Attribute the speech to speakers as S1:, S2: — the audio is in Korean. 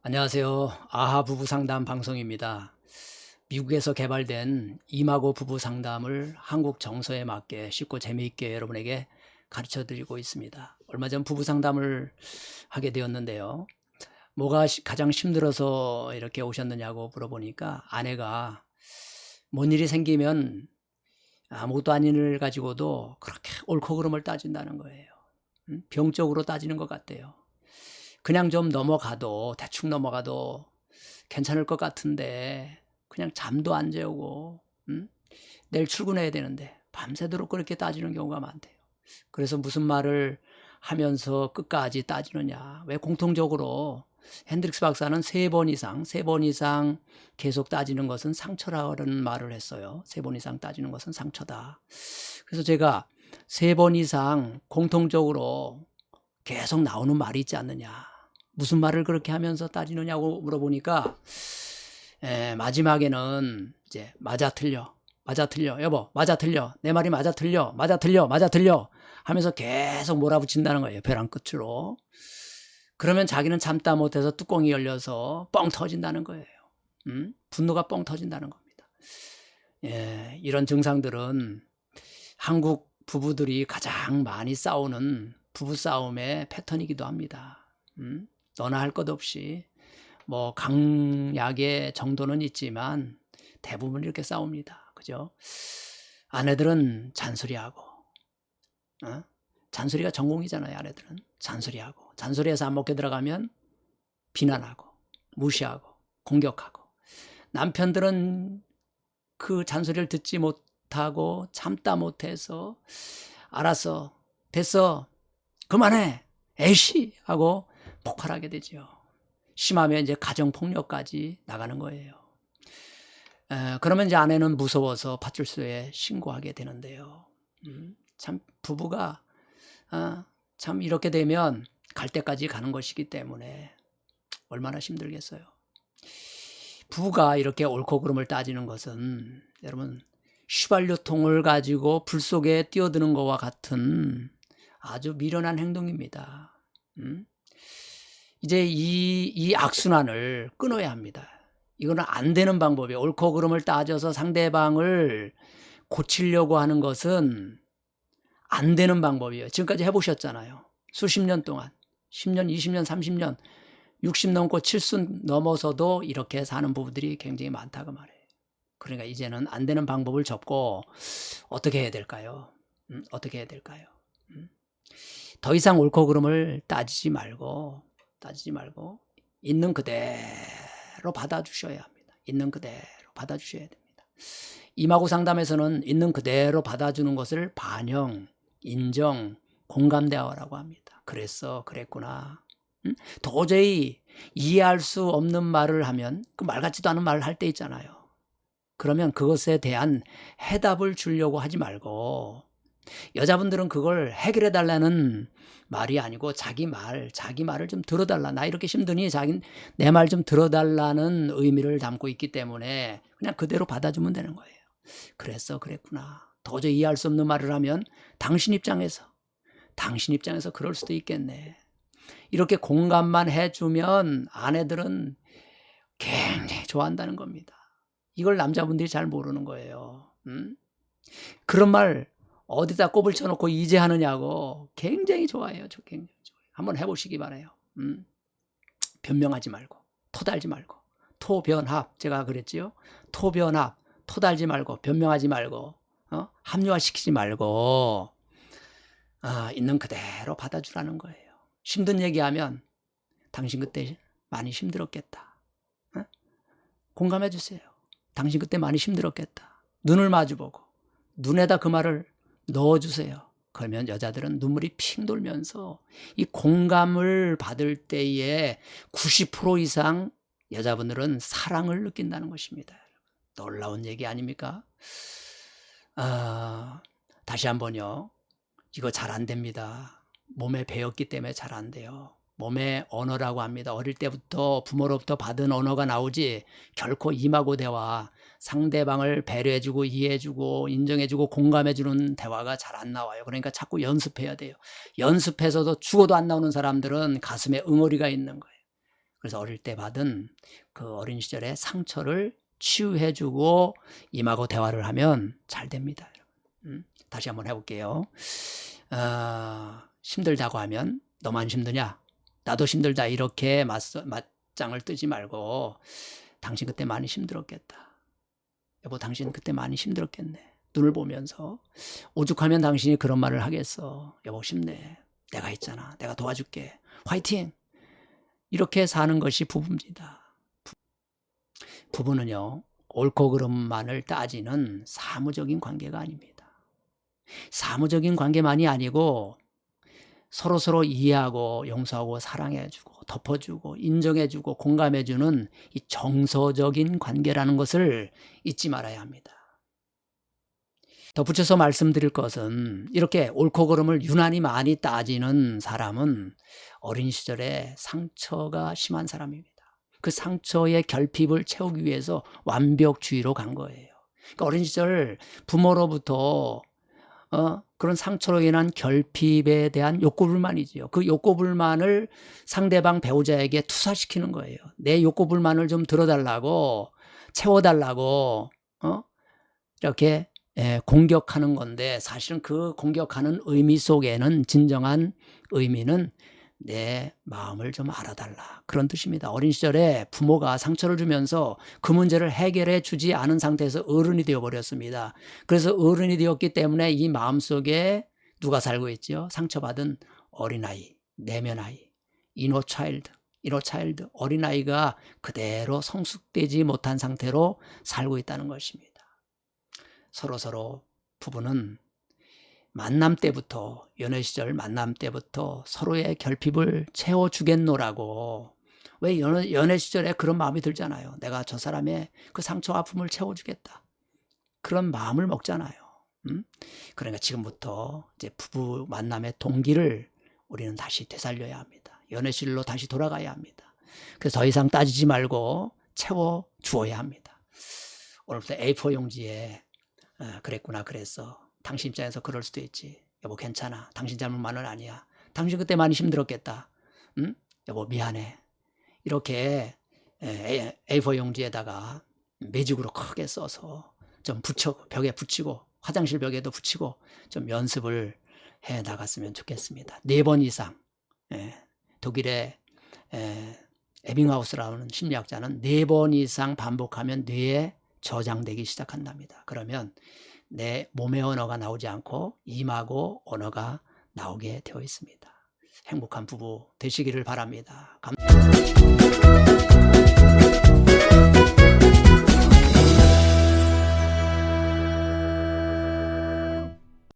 S1: 안녕하세요. 아하 부부 상담 방송입니다. 미국에서 개발된 이마고 부부 상담을 한국 정서에 맞게 쉽고 재미있게 여러분에게 가르쳐 드리고 있습니다. 얼마 전 부부 상담을 하게 되었는데요. 뭐가 가장 힘들어서 이렇게 오셨느냐고 물어보니까 아내가 뭔 일이 생기면 아무것도 아닌 일 가지고도 그렇게 옳고 그름을 따진다는 거예요. 병적으로 따지는 것 같대요. 그냥 좀 넘어가도 대충 넘어가도 괜찮을 것 같은데 그냥 잠도 안 재우고 내일 출근해야 되는데 밤새도록 그렇게 따지는 경우가 많대요. 그래서 무슨 말을 하면서 끝까지 따지느냐. 왜 공통적으로 핸드릭스 박사는 세 번 이상 계속 따지는 것은 상처라는 말을 했어요. 세 번 이상 따지는 것은 상처다. 그래서 제가 세 번 이상 공통적으로 계속 나오는 말이 있지 않느냐. 무슨 말을 그렇게 하면서 따지느냐고 물어보니까 마지막에는 이제 맞아 틀려 여보 맞아 틀려 내 말이 맞아 틀려 하면서 계속 몰아붙인다는 거예요. 벼랑 끝으로. 그러면 자기는 참다 못해서 뚜껑이 열려서 뻥 터진다는 거예요. 분노가 뻥 터진다는 겁니다. 이런 증상들은 한국 부부들이 가장 많이 싸우는 부부싸움의 패턴이기도 합니다. 너나 할 것 없이 뭐 강약의 정도는 있지만 대부분 이렇게 싸웁니다. 그죠? 아내들은 잔소리하고, 잔소리가 전공이잖아요. 아내들은 잔소리하고, 잔소리해서 안 먹게 들어가면 비난하고, 무시하고, 공격하고. 남편들은 그 잔소리를 듣지 못하고 참다 못해서 알았어, 됐어, 그만해, 에이씨 하고 폭발하게 되죠. 심하면 이제 가정폭력까지 나가는 거예요. 그러면 이제 아내는 무서워서 파출소에 신고하게 되는데요. 참 부부가 참 이렇게 되면 갈 때까지 가는 것이기 때문에 얼마나 힘들겠어요. 부부가 이렇게 옳고 그름을 따지는 것은 여러분 휘발유통을 가지고 불 속에 뛰어드는 것과 같은 아주 미련한 행동입니다. 이제 이 악순환을 끊어야 합니다. 이거는 안 되는 방법이에요. 옳고 그름을 따져서 상대방을 고치려고 하는 것은 안 되는 방법이에요. 지금까지 해보셨잖아요. 수십 년 동안 10년, 20년, 30년 60 넘고 70 넘어서도 이렇게 사는 부부들이 굉장히 많다고 말해요. 그러니까 이제는 안 되는 방법을 접고 어떻게 해야 될까요? 어떻게 해야 될까요? 더 이상 옳고 그름을 따지지 말고 있는 그대로 받아주셔야 합니다. 있는 그대로 받아주셔야 됩니다. 이마고 상담에서는 있는 그대로 받아주는 것을 반영, 인정, 공감대화라고 합니다. 그랬어, 그랬구나. 도저히 이해할 수 없는 말을 하면 그 말 같지도 않은 말을 할 때 있잖아요. 그러면 그것에 대한 해답을 주려고 하지 말고 여자분들은 그걸 해결해 달라는 말이 아니고 자기 말을 좀 들어달라. 나 이렇게 힘드니 내 말 좀 들어달라는 의미를 담고 있기 때문에 그냥 그대로 받아주면 되는 거예요. 그랬어, 그랬구나. 도저히 이해할 수 없는 말을 하면 당신 입장에서 그럴 수도 있겠네. 이렇게 공감만 해주면 아내들은 굉장히 좋아한다는 겁니다. 이걸 남자분들이 잘 모르는 거예요. 그런 말 어디다 꼽을 쳐놓고 이제 하느냐고 굉장히 좋아해요. 굉장히 좋아해요. 한번 해보시기 바라요. 변명하지 말고 토달지 말고 토변합 제가 그랬지요. 토변합 토달지 말고 변명하지 말고 합리화시키지 말고 있는 그대로 받아주라는 거예요. 힘든 얘기하면 당신 그때 많이 힘들었겠다. 공감해 주세요. 당신 그때 많이 힘들었겠다. 눈을 마주보고 눈에다 그 말을 넣어주세요. 그러면 여자들은 눈물이 핑 돌면서 이 공감을 받을 때에 90% 이상 여자분들은 사랑을 느낀다는 것입니다. 놀라운 얘기 아닙니까? 다시 한번요. 이거 잘 안 됩니다. 몸에 배웠기 때문에 잘 안 돼요. 몸의 언어라고 합니다. 어릴 때부터 부모로부터 받은 언어가 나오지 결코 임하고 대화, 상대방을 배려해주고 이해해주고 인정해주고 공감해주는 대화가 잘 안 나와요. 그러니까 자꾸 연습해야 돼요. 연습해서도 죽어도 안 나오는 사람들은 가슴에 응어리가 있는 거예요. 그래서 어릴 때 받은 그 어린 시절의 상처를 치유해주고 임하고 대화를 하면 잘 됩니다. 다시 한번 해볼게요. 힘들다고 하면 너만 힘드냐? 나도 힘들다. 이렇게 맞짱을 뜨지 말고 당신 그때 많이 힘들었겠다. 여보, 당신 그때 많이 힘들었겠네. 눈을 보면서 오죽하면 당신이 그런 말을 하겠어. 여보, 힘내. 내가 있잖아. 내가 도와줄게. 화이팅! 이렇게 사는 것이 부부입니다. 부부는요, 옳고 그름만을 따지는 사무적인 관계가 아닙니다. 사무적인 관계만이 아니고 서로서로 이해하고 용서하고 사랑해주고 덮어주고 인정해주고 공감해주는 이 정서적인 관계라는 것을 잊지 말아야 합니다. 덧붙여서 말씀드릴 것은 이렇게 옳고 그름을 유난히 많이 따지는 사람은 어린 시절에 상처가 심한 사람입니다. 그 상처의 결핍을 채우기 위해서 완벽주의로 간 거예요. 그러니까 어린 시절 부모로부터 그런 상처로 인한 결핍에 대한 욕구불만이지요. 그 욕구불만을 상대방 배우자에게 투사시키는 거예요. 내 욕구불만을 좀 들어달라고, 채워달라고, 이렇게 공격하는 건데, 사실은 그 공격하는 의미 속에는 진정한 의미는 내 마음을 좀 알아달라, 그런 뜻입니다. 어린 시절에 부모가 상처를 주면서 그 문제를 해결해 주지 않은 상태에서 어른이 되어버렸습니다. 그래서 어른이 되었기 때문에 이 마음속에 누가 살고 있죠? 상처받은 어린아이, 내면아이, 이너 차일드, 어린아이가 그대로 성숙되지 못한 상태로 살고 있다는 것입니다. 서로서로 부부는 만남 때부터, 연애 시절 만남 때부터 서로의 결핍을 채워주겠노라고. 왜 연애 시절에 그런 마음이 들잖아요. 내가 저 사람의 그 상처 아픔을 채워주겠다, 그런 마음을 먹잖아요. 그러니까 지금부터 이제 부부 만남의 동기를 우리는 다시 되살려야 합니다. 연애 시절로 다시 돌아가야 합니다. 그래서 더 이상 따지지 말고 채워주어야 합니다. 오늘부터 A4 용지에 그랬구나, 그랬어. 당신 입장에서 그럴 수도 있지. 여보, 괜찮아. 당신 잘못만은 아니야. 당신 그때 많이 힘들었겠다. 응? 여보, 미안해. 이렇게 A4 용지에다가 매직으로 크게 써서 좀 벽에 붙이고, 화장실 벽에도 붙이고 좀 연습을 해 나갔으면 좋겠습니다. 4번 이상. 독일의 에빙하우스라는 심리학자는 4번 이상 반복하면 뇌에 저장되기 시작한답니다. 그러면 내 몸의 언어가 나오지 않고 임하고 언어가 나오게 되어 있습니다. 행복한 부부 되시기를 바랍니다. 감사합니다.